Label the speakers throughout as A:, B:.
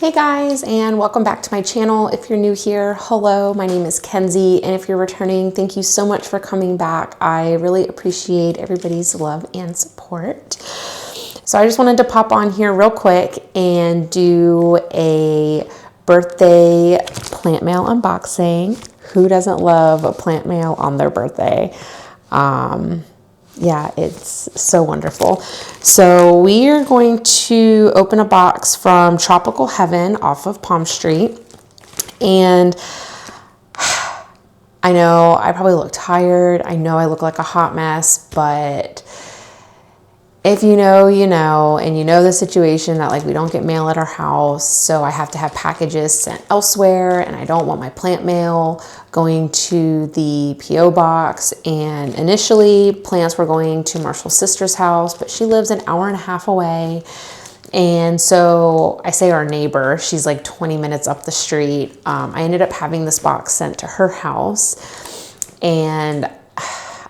A: Hey guys, and welcome back to my channel. If you're new here, hello, my name is Kenzie, and if you're returning, thank you so much for coming back. I really appreciate everybody's love and support. So I just wanted to pop on here real quick and do a birthday plant mail unboxing. Who doesn't love a plant mail on their birthday? Yeah, it's so wonderful. So we are going to open a box from Tropical Heaven off of Palm Street. And I know I probably look tired. I know I look like a hot mess, but if you know, you know, and you know the situation that like we don't get mail at our house, so I have to have packages sent elsewhere, and I don't want my plant mail going to the P.O. box. And initially plants were going to Marshall's sister's house, but she lives an hour and a half away. And so I say our neighbor, she's like 20 minutes up the street. I ended up having this box sent to her house, and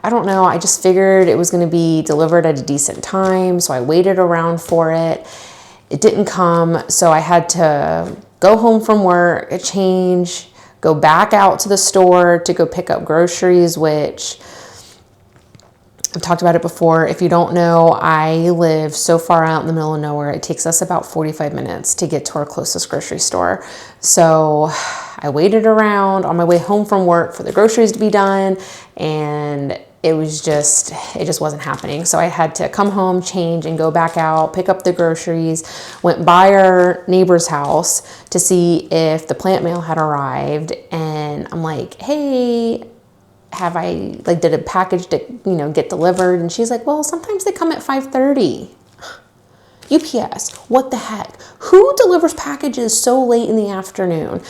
A: I don't know, I just figured it was going to be delivered at a decent time, so I waited around for it. It didn't come, so I had to go home from work, change, go back out to the store to go pick up groceries, which I've talked about it before. If you don't know, I live so far out in the middle of nowhere. It takes us about 45 minutes to get to our closest grocery store. So I waited around on my way home from work for the groceries to be done, and it just wasn't happening. So I had to come home, change, and go back out, pick up the groceries, went by our neighbor's house to see if the plant mail had arrived. And I'm like, hey, did a package get delivered? And she's like, well, sometimes they come at 5:30. UPS, what the heck? Who delivers packages so late in the afternoon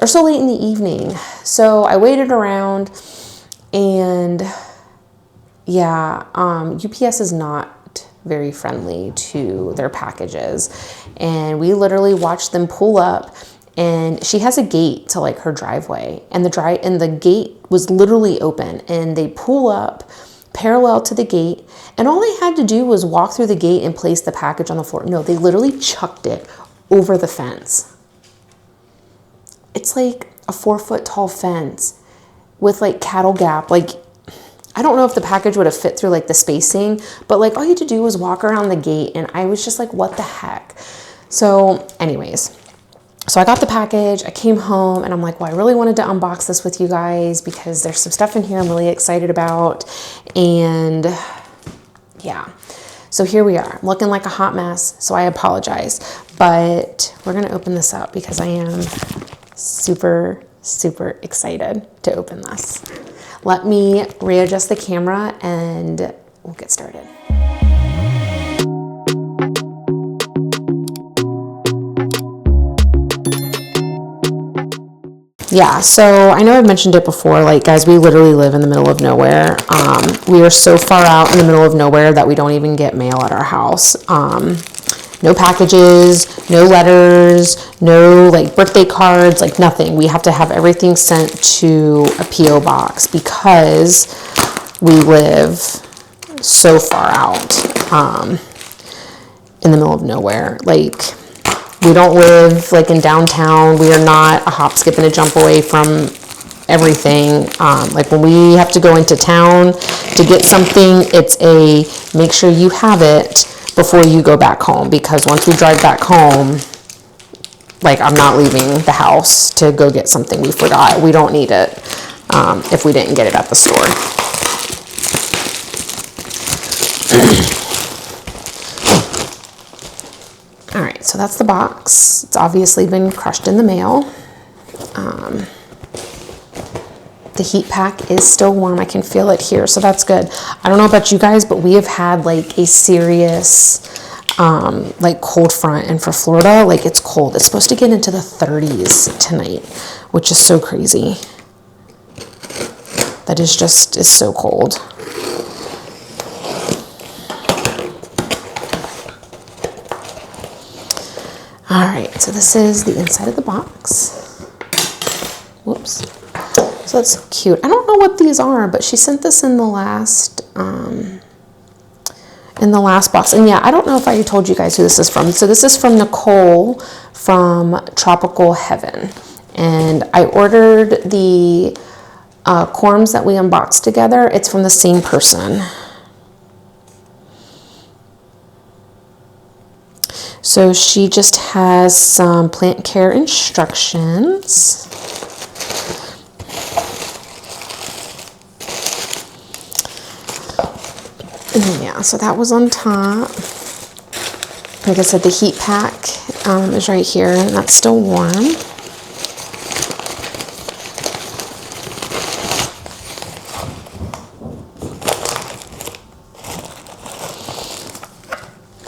A: or so late in the evening? So I waited around, and yeah, UPS is not very friendly to their packages. And we literally watched them pull up, and she has a gate to like her driveway, and the gate was literally open, and they pull up parallel to the gate, and all they had to do was walk through the gate and place the package on the floor. No, they literally chucked it over the fence. It's like a 4-foot tall fence with like cattle gap. Like, I don't know if the package would have fit through like the spacing, but like all you had to do was walk around the gate, and I was just like, what the heck? So anyways, so I got the package, I came home, and I'm like, well, I really wanted to unbox this with you guys because there's some stuff in here I'm really excited about. And yeah, so here we are. I'm looking like a hot mess, so I apologize, but we're gonna open this up because I am super, super excited to open this. Let me readjust the camera and we'll get started. Yeah, so I know I've mentioned it before, like guys, we literally live in the middle of nowhere. We are so far out in the middle of nowhere that we don't even get mail at our house. No packages, no letters, no like birthday cards, like nothing. We have to have everything sent to a P.O. box because we live so far out in the middle of nowhere. Like, we don't live like in downtown. We are not a hop, skip, and a jump away from everything. Like when we have to go into town to get something, it's a make sure you have it before you go back home, because once we drive back home, like I'm not leaving the house to go get something we forgot. We don't need it if we didn't get it at the store. All right, so that's the box. It's obviously been crushed in the mail. The heat pack is still warm. I can feel it here, so that's good. I don't know about you guys, but we have had like a serious like cold front, and for Florida, like it's cold. It's supposed to get into the 30s tonight, which is so crazy. That is so cold. All right, so this is the inside of the box. Whoops. So that's cute. I don't know what these are, but she sent this in the last box. And yeah, I don't know if I told you guys who this is from. So this is from Nicole from Tropical Heaven. And I ordered the corms that we unboxed together. It's from the same person. So she just has some plant care instructions. And yeah, so that was on top. Like I said, the heat pack is right here, and that's still warm.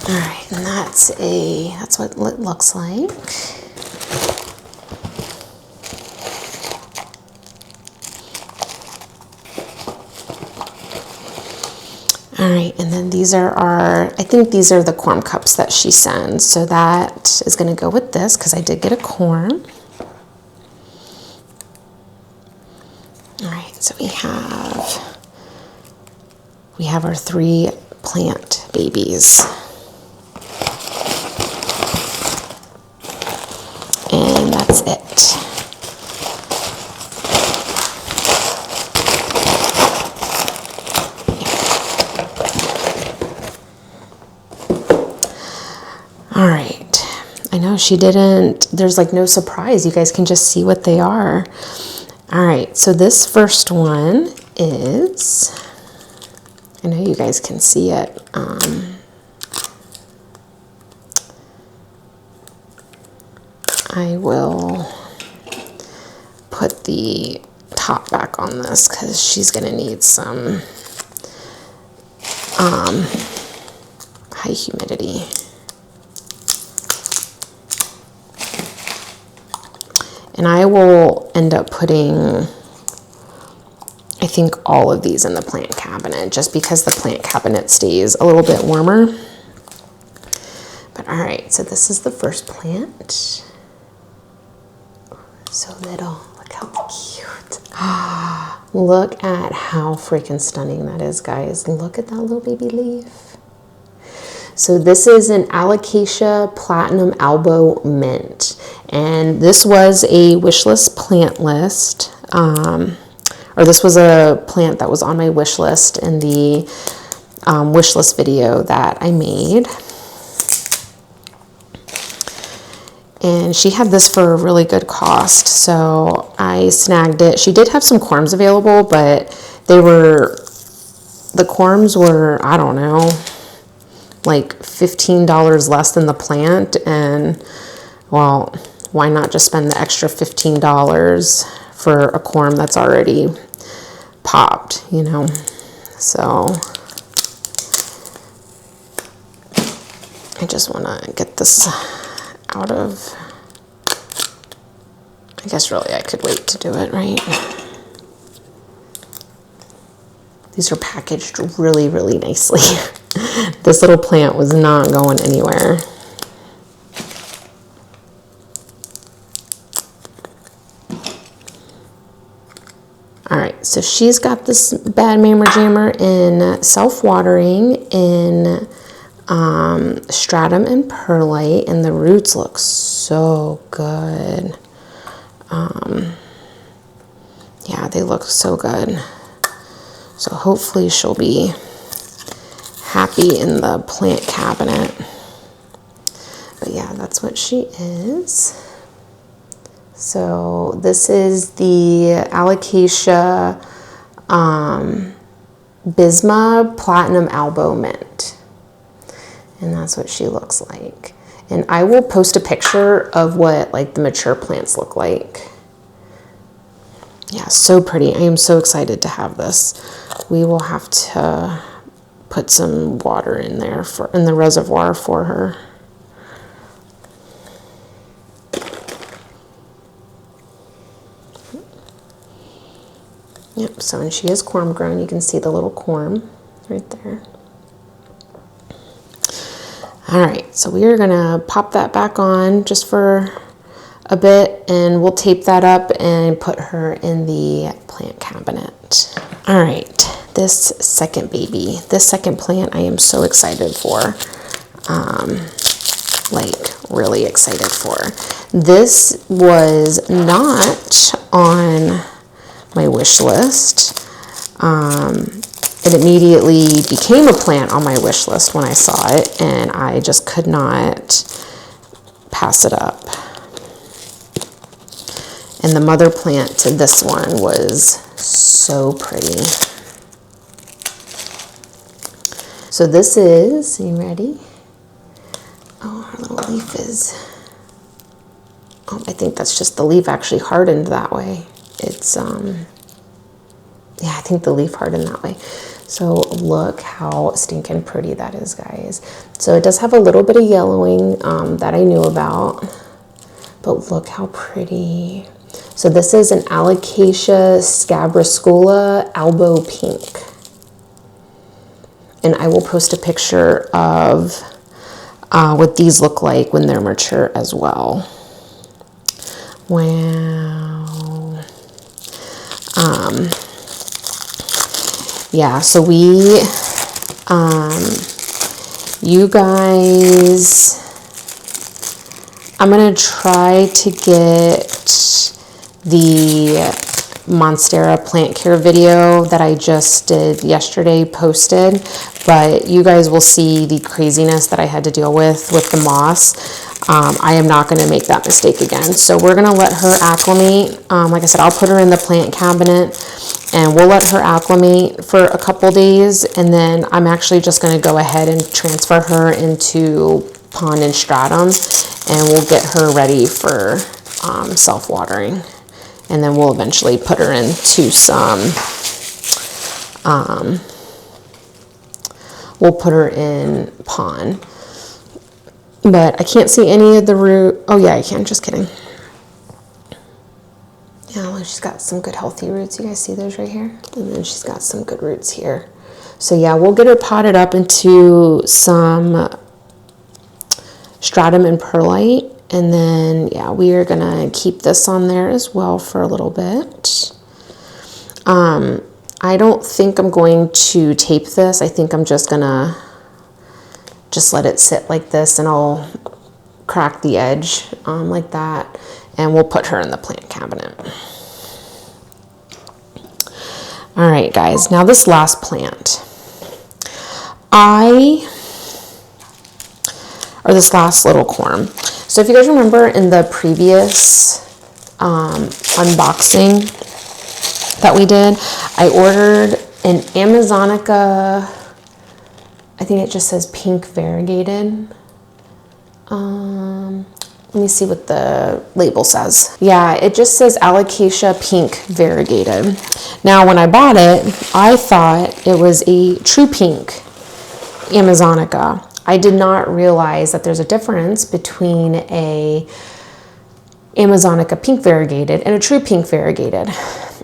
A: Alright, and that's what it looks like. Alright, and then these are I think these are the corm cups that she sends. So that is going to go with this because I did get a corm. Alright, so we have our 3 plant babies. And that's it. All right, I know she didn't, there's like no surprise. You guys can just see what they are. All right, so this first one is, I know you guys can see it. I will put the top back on this because she's gonna need some high humidity. And I will end up putting, I think, all of these in the plant cabinet just because the plant cabinet stays a little bit warmer. But all right, so this is the first plant. So little, look how cute. Look at how freaking stunning that is, guys. Look at that little baby leaf. So this is an Alocasia Platinum Albo Mint. And this was a wish list plant list. Or this was a plant that was on my wish list in the wish list video that I made. And she had this for a really good cost, so I snagged it. She did have some corms available, but the corms were, I don't know, like $15 less than the plant. And well, why not just spend the extra $15 for a corm that's already popped, you know? So I just want to get this out of, I guess really I could wait to do it, right? These are packaged really, really nicely. This little plant was not going anywhere. All right, so she's got this bad mammer jammer in self-watering in stratum and perlite, and the roots look so good. Yeah, they look so good. So hopefully she'll be happy in the plant cabinet. But yeah, that's what she is. So this is the Alocasia Bisma Platinum Albo Mint. And that's what she looks like. And I will post a picture of what like the mature plants look like. Yeah, so pretty. I am so excited to have this. We will have to put some water in there in the reservoir for her. Yep, so and she is corm grown. You can see the little corm right there. All right, so we are gonna pop that back on just for a bit, and we'll tape that up and put her in the plant cabinet. All right, this second baby, this second plant I am so excited for. like really excited for. This was not on my wish list. It immediately became a plant on my wish list when I saw it, and I just could not pass it up. And the mother plant to this one was so pretty. So this is, you ready? Oh, our little leaf is, oh, I think that's just the leaf actually hardened that way. It's, yeah, I think the leaf hardened that way. So look how stinking pretty that is, guys. So it does have a little bit of yellowing that I knew about, but look how pretty. So this is an Alocasia scabriscola albo pink. And I will post a picture of what these look like when they're mature as well. Wow. Yeah, so we, you guys, I'm gonna try to get the Monstera plant care video that I just did yesterday posted, but you guys will see the craziness that I had to deal with the moss. I am not going to make that mistake again. So we're going to let her acclimate. Like I said, I'll put her in the plant cabinet and we'll let her acclimate for a couple days, and then I'm actually just going to go ahead and transfer her into pond and stratum, and we'll get her ready for self-watering. And then we'll eventually put her into some, we'll put her in pond. But I can't see any of the root. Oh yeah, I can, just kidding. Yeah, well, she's got some good healthy roots. You guys see those right here? And then she's got some good roots here. So yeah, we'll get her potted up into some stratum and perlite. And then, yeah, we are going to keep this on there as well for a little bit. I don't think I'm going to tape this. I think I'm just going to just let it sit like this, and I'll crack the edge like that. And we'll put her in the plant cabinet. All right, guys, now this last plant. Or this last little corm. So if you guys remember in the previous unboxing that we did, I ordered an Amazonica, I think it just says pink variegated. Let me see what the label says. Yeah, it just says Alocasia pink variegated. Now when I bought it, I thought it was a true pink Amazonica. I did not realize that there's a difference between a Amazonica pink variegated and a true pink variegated.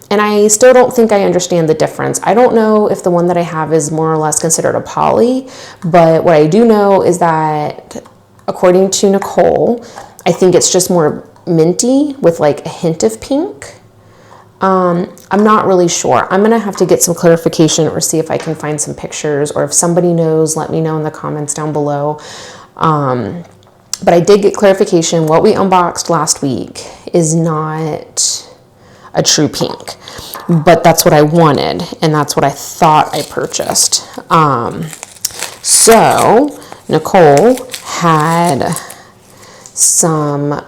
A: And I still don't think I understand the difference. I don't know if the one that I have is more or less considered a poly, but what I do know is that according to Nicole, I think it's just more minty with like a hint of pink. I'm not really sure. I'm gonna have to get some clarification or see if I can find some pictures, or if somebody knows, let me know in the comments down below. But I did get clarification. What we unboxed last week is not a true pink, but that's what I wanted, and that's what I thought I purchased. So Nicole had some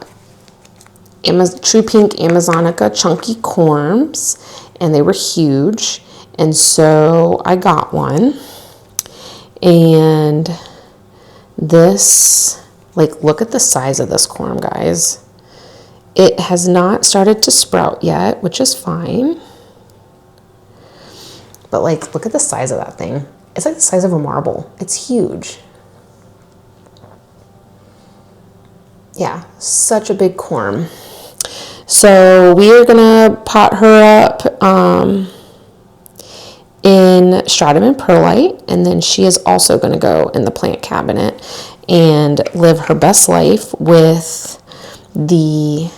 A: true pink Amazonica chunky corms, and they were huge, and so I got one. And this, like, look at the size of this corm, guys. It has not started to sprout yet, which is fine, but like, look at the size of that thing. It's like the size of a marble. It's huge. Yeah, such a big corm. So we are gonna pot her up in stratum and perlite, and then she is also gonna go in the plant cabinet and live her best life with the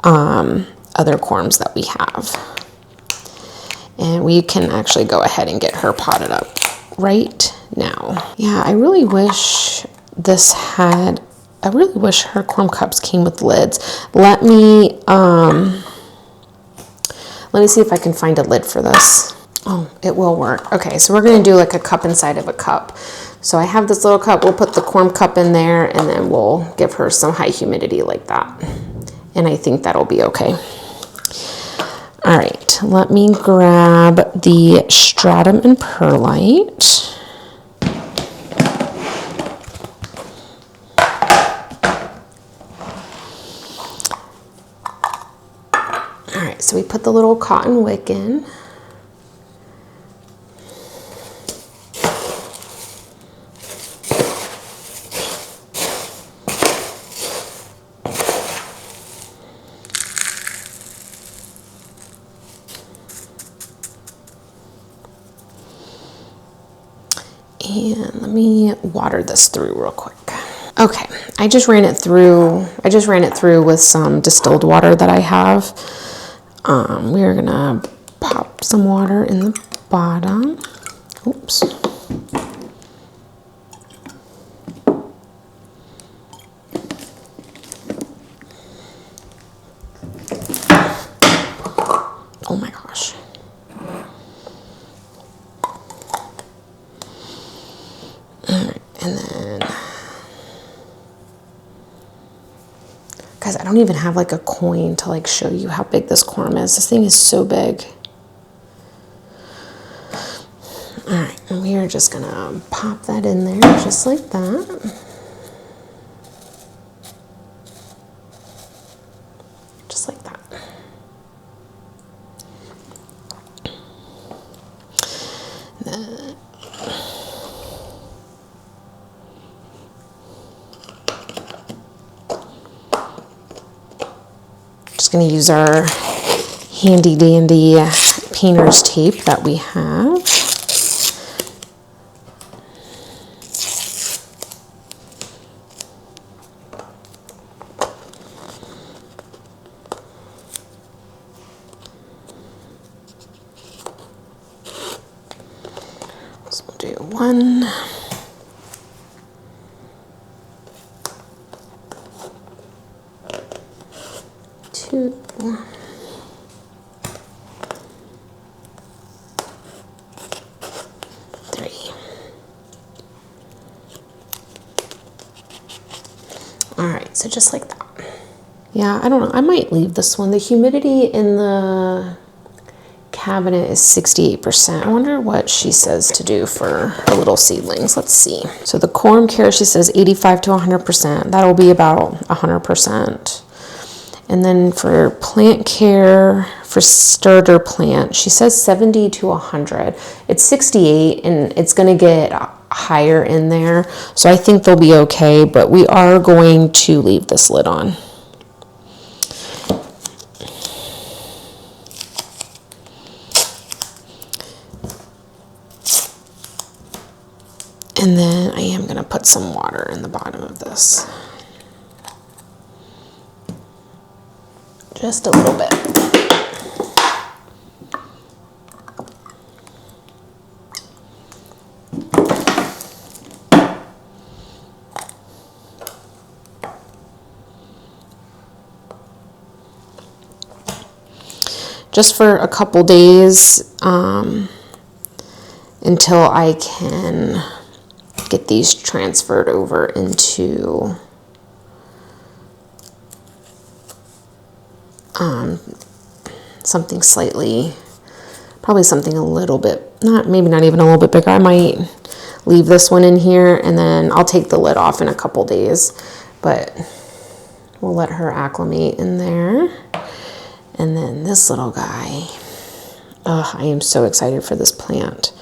A: other corms that we have. And we can actually go ahead and get her potted up right now. Yeah, I really wish this had, I really wish her corm cups came with lids. Let me see if I can find a lid for this. Oh, it will work. Okay, so we're gonna do like a cup inside of a cup. So I have this little cup, we'll put the corm cup in there and then we'll give her some high humidity like that. And I think that'll be okay. All right, let me grab the stratum and perlite. All right, so we put the little cotton wick in. And let me water this through real quick. Okay, I just ran it through with some distilled water that I have. We're gonna pop some water in the bottom. Oops. Oh my gosh. Alright, and then, guys, I don't even have like a coin to like show you how big this corm is. This thing is so big. Alright, and we are just gonna pop that in there just like that. Just like that. Then, just going to use our handy dandy painter's tape that we have. So we'll do 1, 2, 3. All right, so just like that. Yeah, I don't know. I might leave this one. The humidity in the cabinet is 68%. I wonder what she says to do for her little seedlings. Let's see. So the corm care, she says 85 to 100%. That'll be about 100%. And then for plant care, for starter plant, she says 70 to 100. It's 68 and it's gonna get higher in there. So I think they'll be okay, but we are going to leave this lid on. And then I am gonna put some water in the bottom of this. Just a little bit. Just for a couple days until I can get these transferred over into something slightly, probably something a little bit, maybe not even a little bit bigger. I might leave this one in here and then I'll take the lid off in a couple days, but we'll let her acclimate in there. And then this little guy, oh, I am so excited for this plant.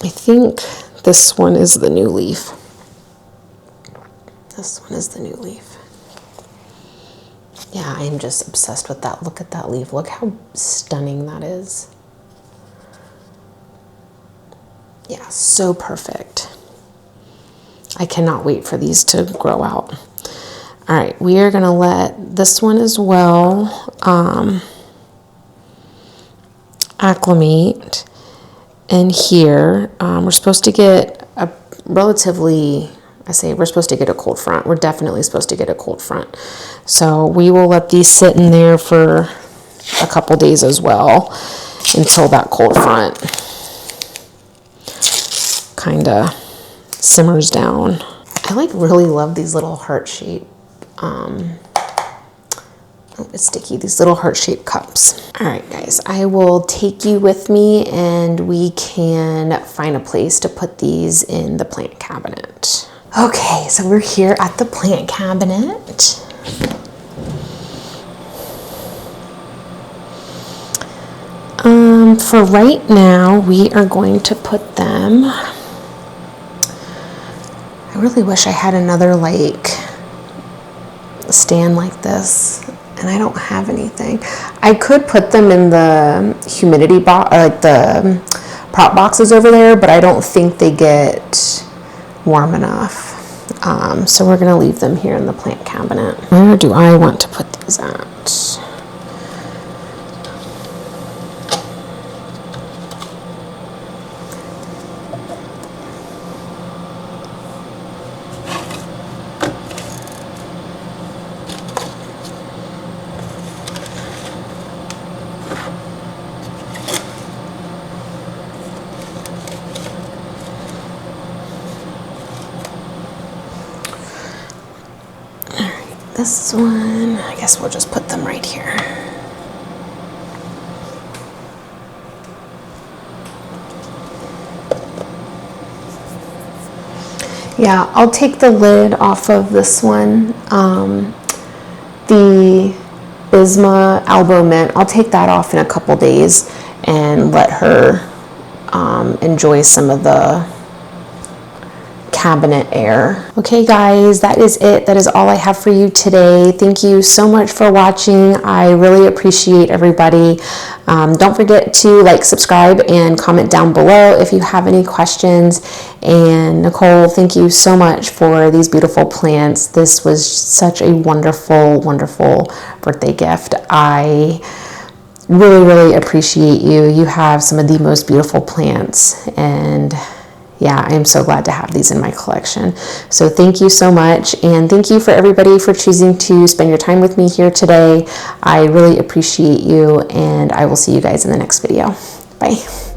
A: I think this one is the new leaf. This one is the new leaf. Yeah, I am just obsessed with that. Look at that leaf. Look how stunning that is. Yeah, so perfect. I cannot wait for these to grow out. All right, we are gonna let this one as well acclimate. in here. We're supposed to get a relatively, we're supposed to get a cold front. We're definitely supposed to get a cold front. So we will let these sit in there for a couple days as well until that cold front kind of simmers down. I like really love these little heart-shaped, it's sticky, these little heart-shaped cups. All right, guys, I will take you with me and we can find a place to put these in the plant cabinet. Okay, so we're here at the plant cabinet. For right now, we are going to put them, I really wish I had another like stand like this, and I don't have anything. I could put them in the humidity box, like the prop boxes over there, but I don't think they get warm enough. So we're gonna leave them here in the plant cabinet. Where do I want to put these at? This one, I guess we'll just put them right here. Yeah, I'll take the lid off of this one. The Bisma Albo Mint, I'll take that off in a couple days and let her enjoy some of the cabinet air. Okay guys, that is it. That is all I have for you today. Thank you so much for watching. I really appreciate everybody. Don't forget to like, subscribe, and comment down below if you have any questions. And Nicole, thank you so much for these beautiful plants. This was such a wonderful, wonderful birthday gift. I really appreciate you. You have some of the most beautiful plants, and yeah, I am so glad to have these in my collection. So thank you so much, and thank you for everybody for choosing to spend your time with me here today. I really appreciate you, and I will see you guys in the next video. Bye.